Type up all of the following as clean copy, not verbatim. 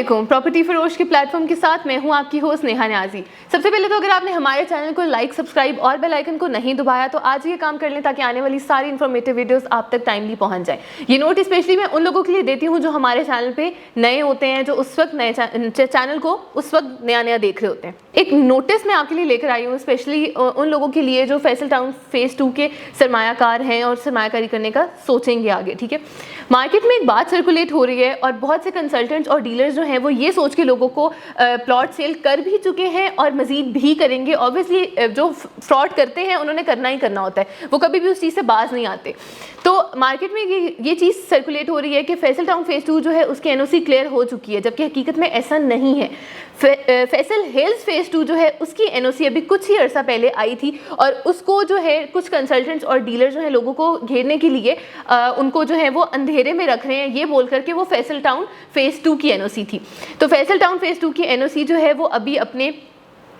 अस्सलामुअलैकुम। प्रॉपर्टी फरोश के प्लेटफॉर्म के साथ मैं हूं आपकी होस्ट नेहा न्याजी। सबसे पहले तो अगर आपने हमारे चैनल को लाइक, सब्सक्राइब और बेल आइकन को नहीं दबाया तो आज ये काम कर लें ताकि आने वाली सारी इन्फॉर्मेटिव वीडियोस आप तक टाइमली पहुंच जाए। ये नोट स्पेशली मैं उन लोगों के लिए देती हूँ जो हमारे चैनल पे नए होते हैं, जो उस वक्त नए चैनल को उस वक्त नया देख रहे होते हैं। एक नोटिस मैं आपके लिए लेकर आई हूँ स्पेशली उन लोगों के लिए जो फैसल टाउन फेज़ 2 के सरमायाकार हैं और सरमायाकारी करने का सोचेंगे आगे। ठीक है, मार्केट में एक बात सर्कुलेट हो रही है और बहुत से कंसल्टेंट्स और डीलर्स जो हैं वो ये सोच के लोगों को प्लॉट सेल कर भी चुके हैं और मज़ीद भी करेंगे। ऑब्वियसली जो फ्रॉड करते हैं उन्होंने करना ही करना होता है, वो कभी भी उस चीज़ से बाज नहीं आते। तो मार्केट में ये चीज़ सर्कुलेट हो रही है कि फैसल टाउन फेज़ 2 जो है उसकी एनओसी क्लियर हो चुकी है, जबकि हकीकत में ऐसा नहीं है। फैसल हिल्स फेज़ 2 जो है उसकी एनओसी अभी कुछ ही अर्सा पहले आई थी और उसको जो है कुछ कंसल्टेंट्स और डीलर जो है लोगों को घेरने के लिए उनको जो है वो अंधेरे में रख रहे हैं, ये बोल करके वो फैसल टाउन फेज़ 2 की एनओसी थी। तो फैसल टाउन फेज़ 2 की एनओसी जो है वो अभी अपने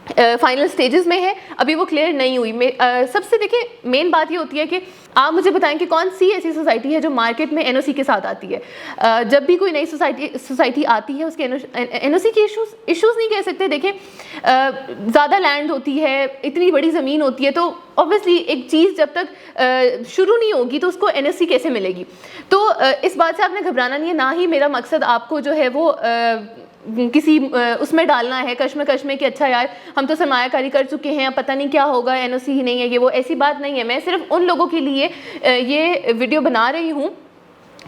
फाइनल स्टेजेस में है, अभी वो क्लियर नहीं हुई। सबसे देखिए मेन बात ये होती है कि आप मुझे बताएं कि कौन सी ऐसी सोसाइटी है जो मार्केट में एनओसी के साथ आती है। जब भी कोई नई सोसाइटी आती है उसके एनओसी के इश्यूज नहीं कह सकते। देखिए ज़्यादा लैंड होती है, इतनी बड़ी ज़मीन होती है, तो ऑब्वियसली एक चीज़ जब तक शुरू नहीं होगी तो उसको एनओसी कैसे मिलेगी। तो इस बात से आपने घबराना नहीं है, ना ही मेरा मकसद आपको जो है वो किसी उसमें डालना है कश्म में कि अच्छा यार हम तो सरमायाकारी कर चुके हैं, अब पता नहीं क्या होगा, एनओसी ही नहीं है, ये वो ऐसी बात नहीं है। मैं सिर्फ उन लोगों के लिए ये वीडियो बना रही हूँ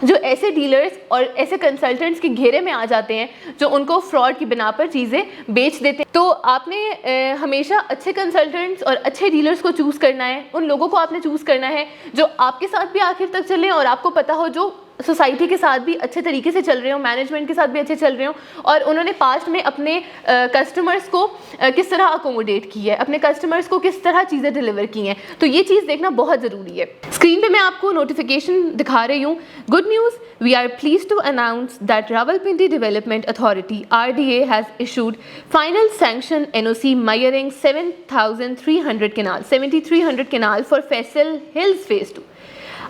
जो ऐसे डीलर्स और ऐसे कंसल्टेंट्स के घेरे में आ जाते हैं जो उनको फ्रॉड की बिना पर चीज़ें बेच देते हैं। तो आपने हमेशा अच्छे कंसल्टेंट्स और अच्छे डीलर्स को चूज़ करना है, उन लोगों को आपने चूज़ करना है जो आपके साथ भी आखिर तक चलें और आपको पता हो जो सोसाइटी के साथ भी अच्छे तरीके से चल रहे हो, मैनेजमेंट के साथ भी अच्छे चल रहे हो और उन्होंने पास्ट में अपने कस्टमर्स को किस तरह अकोमोडेट की है, अपने कस्टमर्स को किस तरह चीज़ें डिलीवर की हैं। तो ये चीज़ देखना बहुत ज़रूरी है। स्क्रीन पे मैं आपको नोटिफिकेशन दिखा रही हूँ। Good news, we are pleased to announce that Rawalpindi development authority RDA has issued final sanction NOC measuring 7,300 kanal 7,300 kanal for Faisal Hills phase 2।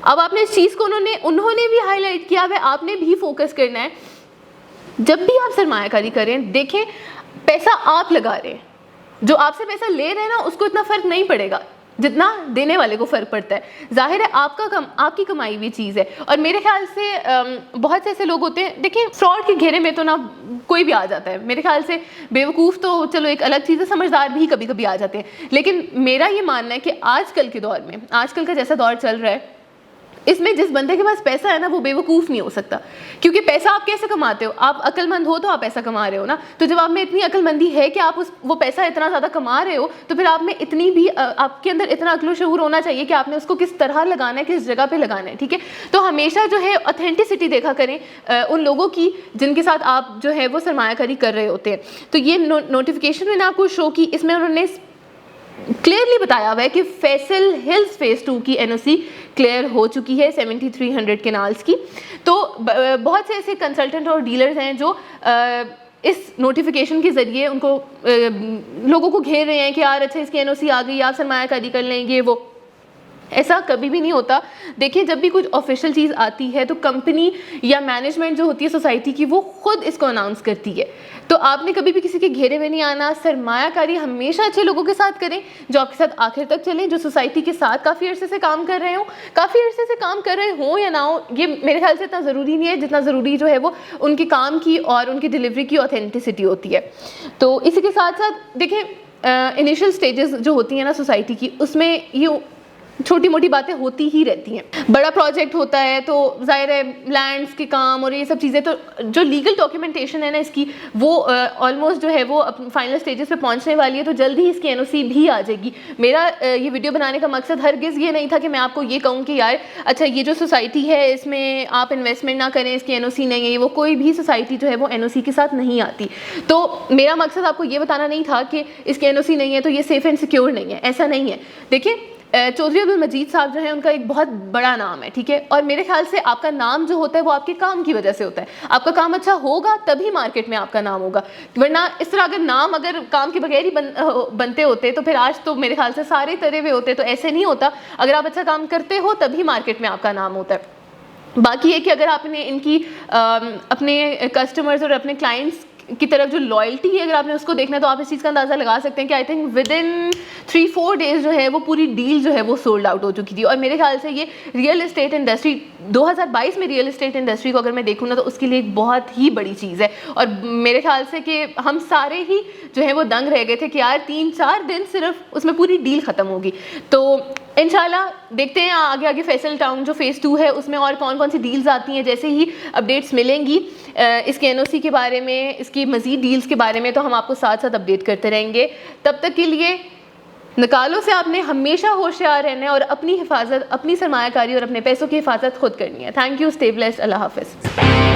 अब आपने इस चीज़ को उन्होंने भी हाईलाइट किया है, आपने भी फोकस करना है। जब भी आप सरमायाकारी करें, देखें पैसा आप लगा रहे हैं, जो आपसे पैसा ले रहे हैं ना उसको इतना फ़र्क नहीं पड़ेगा जितना देने वाले को फ़र्क पड़ता है। जाहिर है आपकी कमाई हुई चीज़ है। और मेरे ख्याल से बहुत से ऐसे लोग होते हैं, देखिए फ्रॉड के घेरे में तो ना कोई भी आ जाता है। मेरे ख्याल से बेवकूफ़ तो चलो एक अलग चीज़ है, समझदार भी कभी कभी आ जाते हैं। लेकिन मेरा ये मानना है कि आजकल के दौर में, आजकल का जैसा दौर चल रहा है, इसमें जिस बंदे के पास पैसा है ना वो बेवकूफ़ नहीं हो सकता। क्योंकि पैसा आप कैसे कमाते हो, आप अक्लमंद हो तो आप पैसा कमा रहे हो ना। तो जब आप में इतनी अक्लमंदी है कि आप वो पैसा इतना ज़्यादा कमा रहे हो तो फिर आप में इतनी भी आपके अंदर इतना अक्ल शऊर होना चाहिए कि आपने उसको किस तरह लगाना है, किस जगह पे लगाना है। ठीक है, तो हमेशा जो है ऑथेंटिसिटी देखा करें उन लोगों की जिनके साथ आप जो है वो सरमायाकारी कर रहे होते हैं। तो ये नोटिफिकेशन मैंने आपको शो की, इसमें उन्होंने क्लियरली बताया हुआ है कि फैसल हिल्स फेज़ 2 की एनओसी क्लियर हो चुकी है 7,300 केनाल्स की। तो बहुत से ऐसे कंसल्टेंट और डीलर्स हैं जो इस नोटिफिकेशन के ज़रिए उनको लोगों को घेर रहे हैं कि यार अच्छा इसकी एनओसी आ गई, आप सरमायाकारी कर लेंगे। वो ऐसा कभी भी नहीं होता। देखिए जब भी कुछ ऑफिशियल चीज़ आती है तो कंपनी या मैनेजमेंट जो होती है सोसाइटी की वो खुद इसको अनाउंस करती है। तो आपने कभी भी किसी के घेरे में नहीं आना। सरमायाकारी हमेशा अच्छे लोगों के साथ करें जो आपके साथ आखिर तक चलें, जो सोसाइटी के साथ काफ़ी अरसे से काम कर रहे हों। काफ़ी अरसे से काम कर रहे हों या ना हो, ये मेरे ख्याल से इतना ज़रूरी नहीं है जितना ज़रूरी जो है वो उनके काम की और उनकी डिलीवरी की ऑथेंटिसिटी होती है। तो इसी के साथ साथ देखें इनिशियल स्टेजेस जो होती हैं ना सोसाइटी की, उसमें ये छोटी मोटी बातें होती ही रहती हैं। बड़ा प्रोजेक्ट होता है तो जाहिर है लैंड्स के काम और ये सब चीज़ें, तो जो लीगल डॉक्यूमेंटेशन है ना इसकी वो ऑलमोस्ट जो है वो फाइनल स्टेजेस पे पहुंचने वाली है। तो जल्दी ही इसकी एनओसी भी आ जाएगी। मेरा ये वीडियो बनाने का मकसद हरगिज़ ये नहीं था कि मैं आपको ये कहूँ कि यार अच्छा ये जो सोसाइटी है इसमें आप इन्वेस्टमेंट ना करें, इसकी एनओसी नहीं है। वो कोई भी सोसाइटी जो है वो एनओसी के साथ नहीं आती। तो मेरा मकसद आपको ये बताना नहीं था कि इसकी एनओसी नहीं है तो ये सेफ़ एंड सिक्योर नहीं है, ऐसा नहीं है। देखिए चौधरी अब्दुल मजीद साहब जो है उनका एक बहुत बड़ा नाम है, ठीक है। और मेरे ख्याल से आपका नाम जो होता है वो आपके काम की वजह से होता है। आपका काम अच्छा होगा तभी मार्केट में आपका नाम होगा, वरना इस तरह अगर काम के बगैर ही बनते होते तो फिर आज तो मेरे ख्याल से सारे तरे हुए होते। तो ऐसे नहीं होता, अगर आप अच्छा काम करते हो तभी मार्केट में आपका नाम होता है। बाकी है कि अगर आपने इनकी अपने कस्टमर्स और अपने क्लाइंट्स की तरफ जो लॉयल्टी है, अगर आपने उसको देखना है तो आप इस चीज़ का अंदाज़ा लगा सकते हैं कि I think with in 3-4 days जो है वो पूरी डील जो है वो सोल्ड आउट हो चुकी थी। और मेरे ख्याल से ये रियल एस्टेट इंडस्ट्री 2022 में रियल एस्टेट इंडस्ट्री को अगर मैं देखूँ ना तो उसके लिए एक बहुत ही बड़ी चीज़ है। और मेरे ख्याल से कि हम सारे ही जो है वो दंग रह गए थे कि यार 3-4 दिन सिर्फ उसमें पूरी डील ख़त्म होगी। तो इंशाल्लाह देखते हैं आगे आगे फैसल टाउन जो फेज़ 2 है उसमें और कौन कौन सी डील्स आती हैं। जैसे ही अपडेट्स मिलेंगी इसके NOC के बारे में, इसकी मज़ीद डील्स के बारे में, तो हम आपको साथ साथ अपडेट करते रहेंगे। तब तक के लिए निकालों से आपने हमेशा होशियार रहना है और अपनी हिफाजत, अपनी सरमायाकारी और अपने पैसों की हिफाजत खुद करनी है। थैंक यू, स्टे ब्लेस्ड, अल्लाह हाफ़िज़।